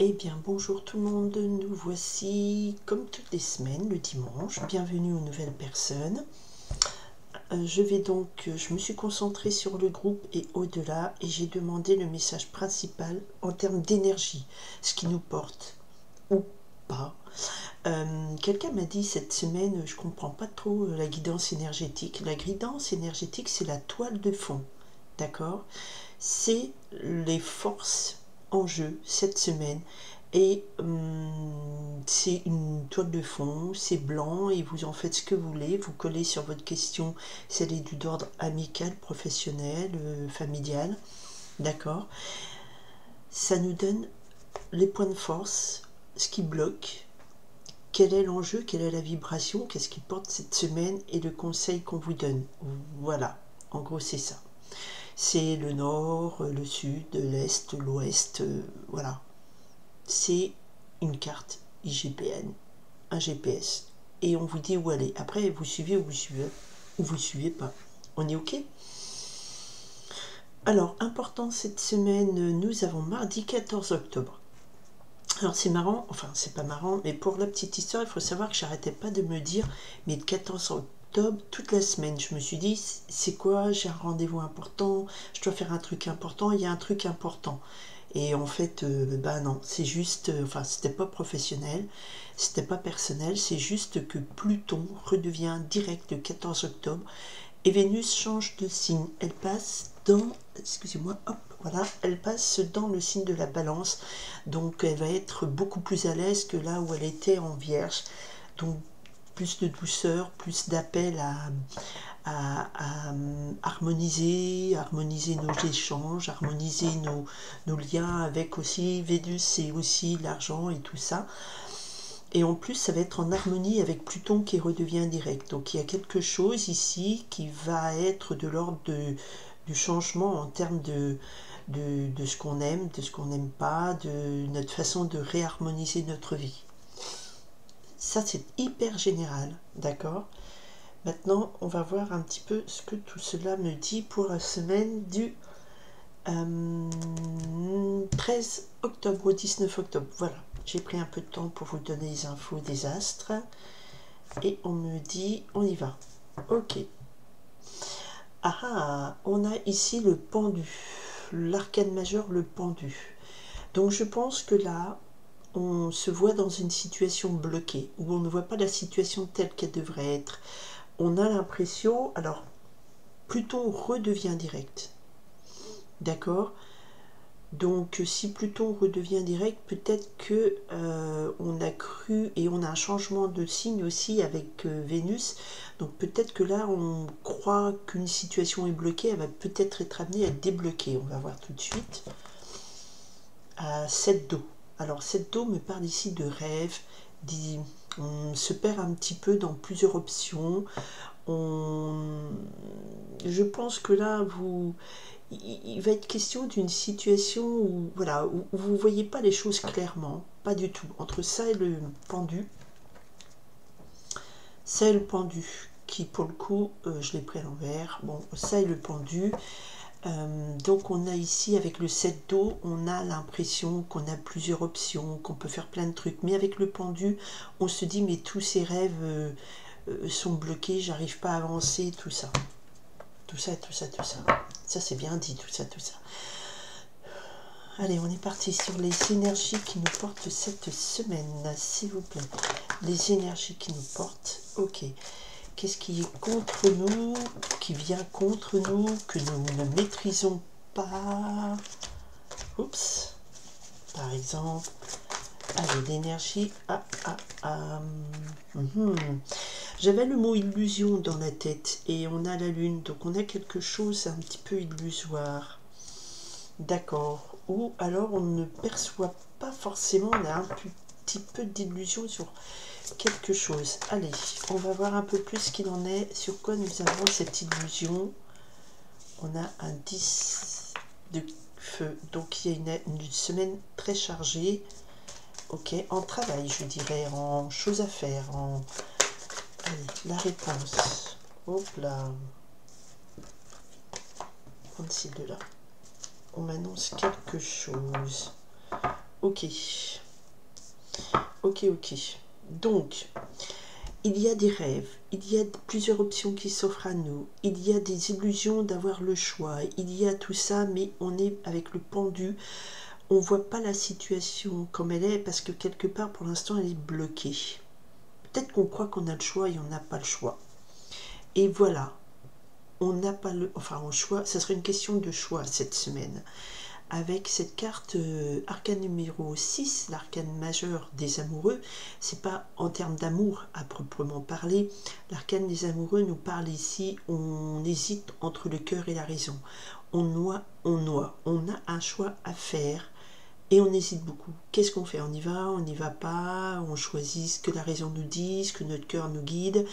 Eh bien, bonjour tout le monde, nous voici comme toutes les semaines, le dimanche. Bienvenue aux nouvelles personnes. Je me suis concentrée sur le groupe et au-delà, et j'ai demandé le message principal en termes d'énergie, ce qui nous porte ou pas. Quelqu'un m'a dit cette semaine, je comprends pas trop la guidance énergétique. La guidance énergétique, c'est la toile de fond, d'accord? C'est les forces en jeu cette semaine. Et c'est une toile de fond, c'est blanc et vous en faites ce que vous voulez. Vous collez sur votre question si elle est d'ordre amical, professionnel, familial. D'accord? Ça nous donne les points de force, ce qui bloque, quel est l'enjeu, quelle est la vibration, qu'est-ce qui porte cette semaine et le conseil qu'on vous donne. Voilà, en gros c'est ça. C'est le nord, le sud, l'est, l'ouest, voilà. C'est une carte IGPN, un GPS. Et on vous dit où aller. Après, vous suivez ou vous suivez pas. On est OK? Alors, important cette semaine, nous avons mardi 14 octobre. Alors c'est marrant, enfin c'est pas marrant, mais pour la petite histoire, il faut savoir que j'arrêtais pas de me dire, mais le 14 octobre, toute la semaine, je me suis dit, c'est quoi, j'ai un rendez-vous important, je dois faire un truc important, il y a un truc important. Et en fait, bah non, c'est juste, enfin c'était pas professionnel, c'était pas personnel, c'est juste que Pluton redevient direct le 14 octobre et Vénus change de signe. Elle passe dans, excusez-moi, hop, voilà, elle passe dans le signe de la Balance. Donc elle va être beaucoup plus à l'aise que là où elle était en Vierge. Donc plus de douceur, plus d'appel à harmoniser nos échanges, harmoniser nos liens avec aussi Vénus et aussi l'argent et tout ça. Et en plus, ça va être en harmonie avec Pluton qui redevient direct. Donc il y a quelque chose ici qui va être de l'ordre du changement en termes de ce qu'on aime, de ce qu'on n'aime pas, de notre façon de réharmoniser notre vie. Ça, c'est hyper général, d'accord? Maintenant, on va voir un petit peu ce que tout cela me dit pour la semaine du 13 octobre au 19 octobre. Voilà, j'ai pris un peu de temps pour vous donner les infos des astres. Et on me dit, on y va. Ok. Ah, on a ici le pendu. L'arcane majeur, le pendu. Donc je pense que là, on se voit dans une situation bloquée, où on ne voit pas la situation telle qu'elle devrait être. On a l'impression, alors, Pluton redevient direct. D'accord? Donc si Pluton redevient direct, peut-être que on a cru, et on a un changement de signe aussi avec Vénus, donc peut-être que là on croit qu'une situation est bloquée, elle va peut-être être amenée à être débloquer. On va voir tout de suite. 7 d'eau. Alors 7 d'eau me parle ici de rêve, on se perd un petit peu dans plusieurs options. Je pense que là il va être question d'une situation où, voilà, où vous ne voyez pas les choses clairement, pas du tout. Entre ça et le pendu, ça et le pendu, qui pour le coup, je l'ai pris à l'envers, bon, ça et le pendu. Donc on a ici, avec le 7 d'eau, on a l'impression qu'on a plusieurs options, qu'on peut faire plein de trucs. Mais avec le pendu, on se dit, mais tous ces rêves sont bloqués, j'arrive pas à avancer, tout ça. Tout ça. Ça c'est bien dit, tout ça. Allez, on est parti sur les énergies qui nous portent cette semaine, s'il vous plaît. Les énergies qui nous portent, ok. Qu'est-ce qui est contre nous, qui vient contre nous, que nous ne maîtrisons pas? Oups, par exemple. Allez, l'énergie. J'avais le mot illusion dans la tête et on a la lune, donc on a quelque chose un petit peu illusoire. D'accord. Ou alors on ne perçoit pas forcément, on a un petit peu d'illusion sur quelque chose. Allez, on va voir un peu plus ce qu'il en est, sur quoi nous avons cette illusion. On a un 10 de feu, donc il y a une semaine très chargée. Ok, en travail, je dirais, en choses à faire, en... Allez, la réponse. Hop là. Prendre ces deux-là. On m'annonce quelque chose. Ok. ok. Donc, il y a des rêves, il y a plusieurs options qui s'offrent à nous, il y a des illusions d'avoir le choix, il y a tout ça, mais on est avec le pendu, on ne voit pas la situation comme elle est parce que quelque part pour l'instant elle est bloquée. Peut-être qu'on croit qu'on a le choix et on n'a pas le choix. Et voilà, on n'a pas le... Enfin, en choix, ça serait une question de choix cette semaine. Avec cette carte arcane numéro 6, l'arcane majeur des amoureux, c'est pas en termes d'amour à proprement parler. L'arcane des amoureux nous parle ici, on hésite entre le cœur et la raison. On a un choix à faire et on hésite beaucoup. Qu'est-ce qu'on fait? On y va, on n'y va pas, on choisit ce que la raison nous dit, ce que notre cœur nous guide.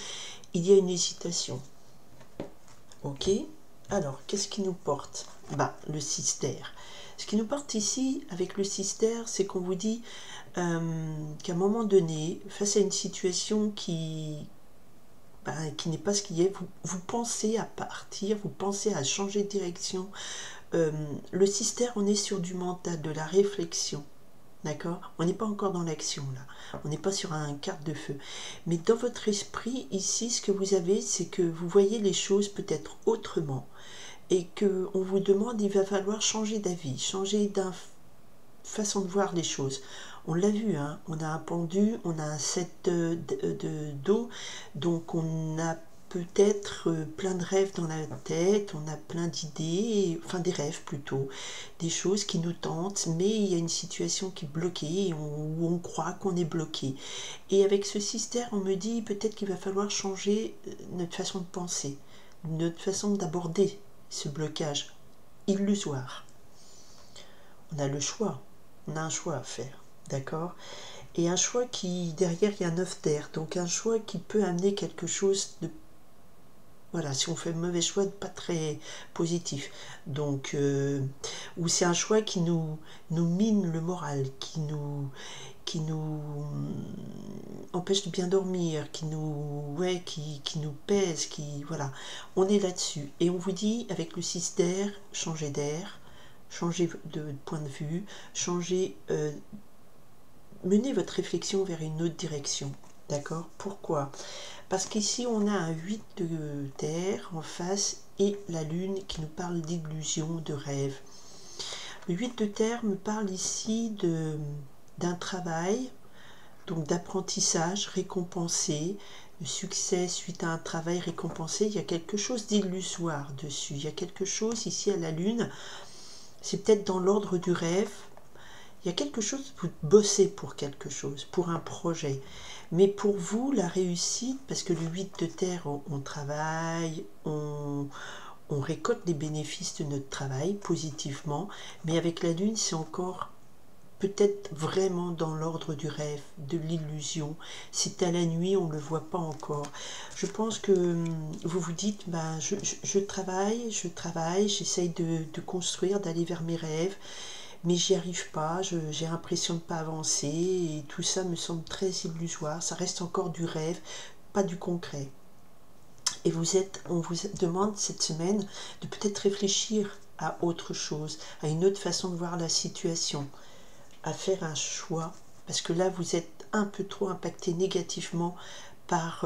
Il y a une hésitation. Ok? Alors, qu'est-ce qui nous porte? Le systère. Ce qui nous porte ici, avec le systère, c'est qu'on vous dit qu'à un moment donné, face à une situation qui n'est pas ce qui est, vous pensez à partir, vous pensez à changer de direction. Le systère, on est sur du mental, de la réflexion. D'accord? On n'est pas encore dans l'action là. On n'est pas sur un carte de feu. Mais dans votre esprit, ici, ce que vous avez, c'est que vous voyez les choses peut-être autrement. Et qu'on vous demande, il va falloir changer d'avis, changer d'une façon de voir les choses. On l'a vu, hein, on a un pendu, on a un set d'eau, donc on a peut-être plein de rêves dans la tête, on a plein d'idées, enfin des rêves plutôt, des choses qui nous tentent, mais il y a une situation qui est bloquée, où on croit qu'on est bloqué. Et avec ce système, on me dit peut-être qu'il va falloir changer notre façon de penser, notre façon d'aborder ce blocage illusoire. On a le choix, on a un choix à faire, d'accord? Et un choix qui, derrière, il y a 9 terres, donc un choix qui peut amener quelque chose de... Voilà, si on fait un mauvais choix, pas très positif. Donc, ou c'est un choix qui nous mine le moral, qui nous empêche de bien dormir, qui nous pèse, voilà. On est là-dessus. Et on vous dit, avec le systère, changez d'air, changez de point de vue, menez votre réflexion vers une autre direction. D'accord? Pourquoi? Parce qu'ici, on a un 8 de terre en face et la lune qui nous parle d'illusion, de rêve. Le 8 de terre me parle ici d'un travail, donc d'apprentissage récompensé, le succès suite à un travail récompensé. Il y a quelque chose d'illusoire dessus. Il y a quelque chose ici à la lune, c'est peut-être dans l'ordre du rêve. Il y a quelque chose, vous bossez pour quelque chose, pour un projet. Mais pour vous, la réussite, parce que le 8 de terre, on travaille, on récolte les bénéfices de notre travail positivement, mais avec la lune, c'est encore peut-être vraiment dans l'ordre du rêve, de l'illusion. C'est à la nuit, on ne le voit pas encore. Je pense que vous vous dites, je travaille, j'essaye de construire, d'aller vers mes rêves, mais j'y arrive pas, j'ai l'impression de ne pas avancer, et tout ça me semble très illusoire, ça reste encore du rêve, pas du concret. Et on vous demande cette semaine de peut-être réfléchir à autre chose, à une autre façon de voir la situation, à faire un choix, parce que là vous êtes un peu trop impacté négativement par...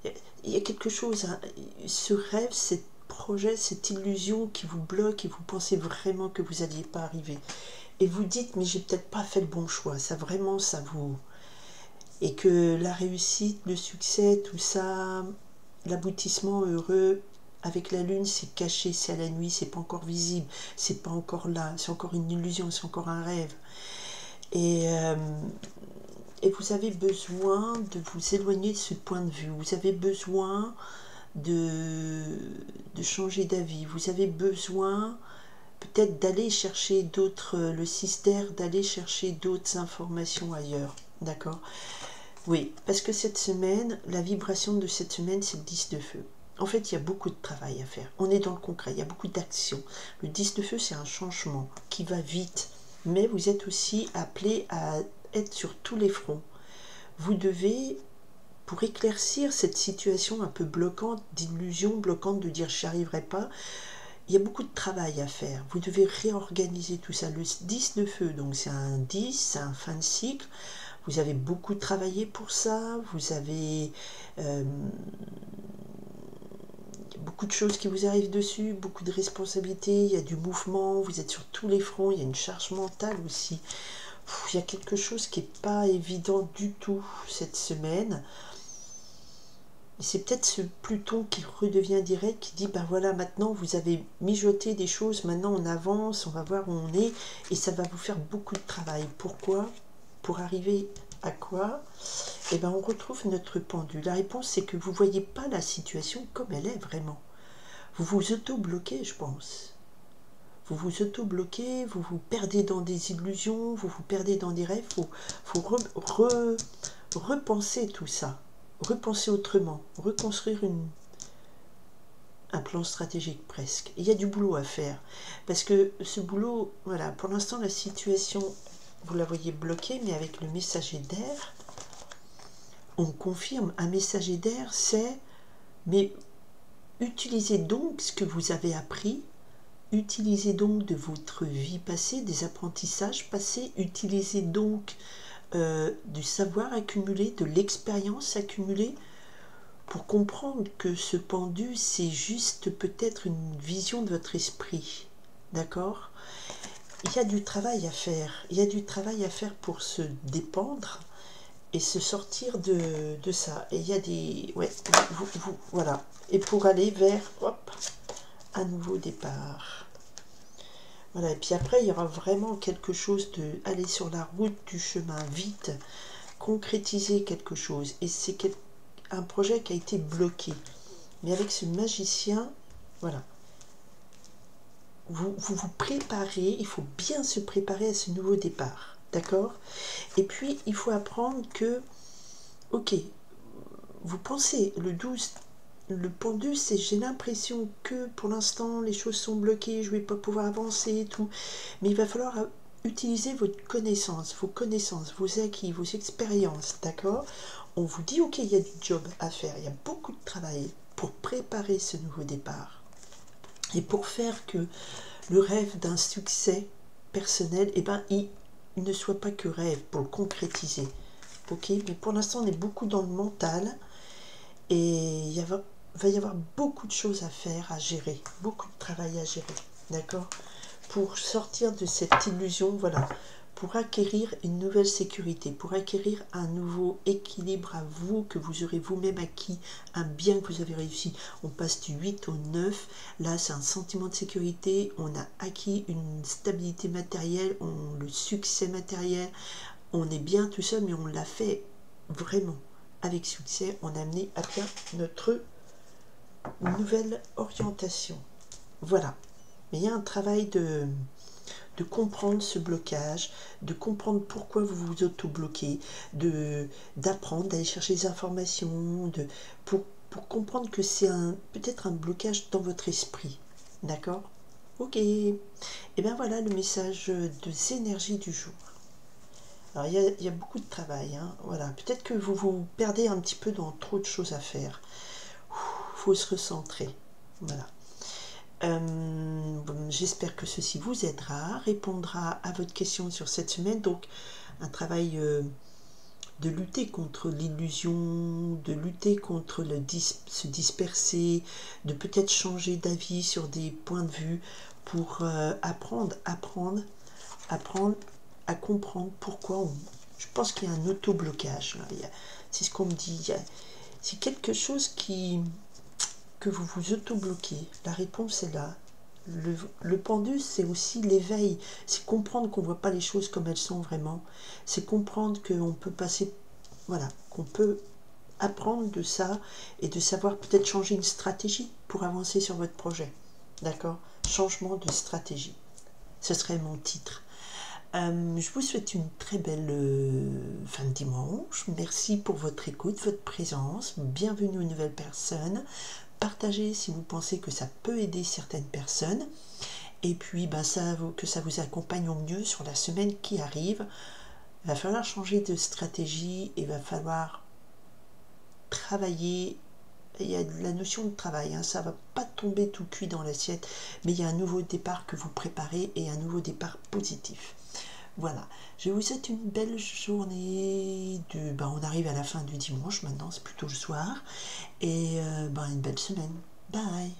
il y a quelque chose, hein, ce rêve, cette projet, cette illusion qui vous bloque et vous pensez vraiment que vous n'alliez pas arriver. Et vous dites, mais j'ai peut-être pas fait le bon choix, ça vraiment, ça vous... Et que la réussite, le succès, tout ça, l'aboutissement heureux, avec la lune, c'est caché, c'est à la nuit, c'est pas encore visible, c'est pas encore là, c'est encore une illusion, c'est encore un rêve. Et vous avez besoin de vous éloigner de ce point de vue, vous avez besoin de changer d'avis, vous avez besoin peut-être d'aller chercher d'autres, le système, d'aller chercher d'autres informations ailleurs, d'accord? Oui, parce que cette semaine, la vibration de cette semaine, c'est le 10 de feu. En fait, il y a beaucoup de travail à faire. On est dans le concret, il y a beaucoup d'actions. Le 10 de feu, c'est un changement qui va vite, mais vous êtes aussi appelé à être sur tous les fronts. Vous devez, pour éclaircir cette situation un peu bloquante, d'illusion bloquante, de dire j'y arriverai pas, il y a beaucoup de travail à faire. Vous devez réorganiser tout ça. Le 10 de feu, donc c'est un 10, c'est un fin de cycle. vous avez beaucoup travaillé pour ça, vous avez beaucoup de choses qui vous arrivent dessus, beaucoup de responsabilités, il y a du mouvement, vous êtes sur tous les fronts, il y a une charge mentale aussi. Il y a quelque chose qui n'est pas évident du tout cette semaine. C'est peut-être ce Pluton qui redevient direct, qui dit, ben voilà, maintenant vous avez mijoté des choses, maintenant on avance, on va voir où on est, et ça va vous faire beaucoup de travail. Pourquoi? Pour arriver à quoi? Eh bien, on retrouve notre pendu. La réponse, c'est que vous ne voyez pas la situation comme elle est vraiment. Vous vous auto-bloquez, je pense. Vous vous auto-bloquez, vous vous perdez dans des illusions, vous vous perdez dans des rêves. Il faut repenser tout ça, repenser autrement, reconstruire un plan stratégique presque. Il y a du boulot à faire, parce que ce boulot, voilà, pour l'instant, la situation, vous la voyez bloquée, mais avec le messager d'air, on confirme, un messager d'air, c'est, mais utilisez donc ce que vous avez appris, utilisez donc de votre vie passée, des apprentissages passés, utilisez donc du savoir accumulé, de l'expérience accumulée, pour comprendre que ce pendu, c'est juste peut-être une vision de votre esprit. D'accord? Il y a du travail à faire. Il y a du travail à faire pour se dépendre et se sortir de ça. Et il y a des... Ouais, voilà. Et pour aller vers, hop, un nouveau départ. Voilà, et puis après, il y aura vraiment quelque chose de aller sur la route du chemin, vite, concrétiser quelque chose. Et c'est un projet qui a été bloqué. Mais avec ce magicien, voilà, vous préparez, il faut bien se préparer à ce nouveau départ. D'accord? Et puis, il faut apprendre que, ok, vous pensez, le 12, le pendu, c'est j'ai l'impression que pour l'instant, les choses sont bloquées, je ne vais pas pouvoir avancer et tout. Mais il va falloir utiliser votre connaissance, vos acquis, vos expériences, d'accord? On vous dit, ok, il y a du job à faire, il y a beaucoup de travail pour préparer ce nouveau départ. Et pour faire que le rêve d'un succès personnel, eh ben, il ne soit pas que rêve, pour le concrétiser. Ok, mais pour l'instant, on est beaucoup dans le mental et il va y avoir beaucoup de choses à faire, à gérer, beaucoup de travail à gérer, d'accord? Pour sortir de cette illusion, voilà, pour acquérir une nouvelle sécurité, pour acquérir un nouveau équilibre à vous, que vous aurez vous-même acquis, un bien que vous avez réussi. On passe du 8 au 9, là c'est un sentiment de sécurité, on a acquis une stabilité matérielle, le succès matériel, on est bien tout seul, mais on l'a fait vraiment avec succès, on a amené à bien notre nouvelle orientation. Voilà, mais il y a un travail de comprendre ce blocage, de comprendre pourquoi vous vous auto-bloquez, d'apprendre, d'aller chercher des informations, pour comprendre que c'est peut-être un blocage dans votre esprit. D'accord? Ok. Et bien voilà le message des énergies du jour. Alors il y a beaucoup de travail. Hein, voilà. Peut-être que vous vous perdez un petit peu dans trop de choses à faire. Il faut se recentrer. Voilà. J'espère que ceci vous aidera, répondra à votre question sur cette semaine. Donc, un travail de lutter contre l'illusion, de lutter contre se disperser, de peut-être changer d'avis sur des points de vue pour apprendre à comprendre pourquoi je pense qu'il y a un auto-blocage. C'est ce qu'on me dit. C'est quelque chose que vous vous auto-bloquez. La réponse est là. Le pendu, c'est aussi l'éveil. C'est comprendre qu'on ne voit pas les choses comme elles sont vraiment. C'est comprendre qu'on peut passer, voilà, qu'on peut apprendre de ça et de savoir peut-être changer une stratégie pour avancer sur votre projet. D'accord? Changement de stratégie. Ce serait mon titre. Je vous souhaite une très belle fin de dimanche. Merci pour votre écoute, votre présence. Bienvenue aux nouvelles personnes. Partagez si vous pensez que ça peut aider certaines personnes. Et puis, que ça vous accompagne au mieux sur la semaine qui arrive. Il va falloir changer de stratégie et il va falloir travailler. Il y a la notion de travail, hein, ça ne va pas tomber tout cuit dans l'assiette, mais il y a un nouveau départ que vous préparez et un nouveau départ positif. Voilà, je vous souhaite une belle journée. On arrive à la fin du dimanche maintenant, c'est plutôt le soir. Et une belle semaine. Bye.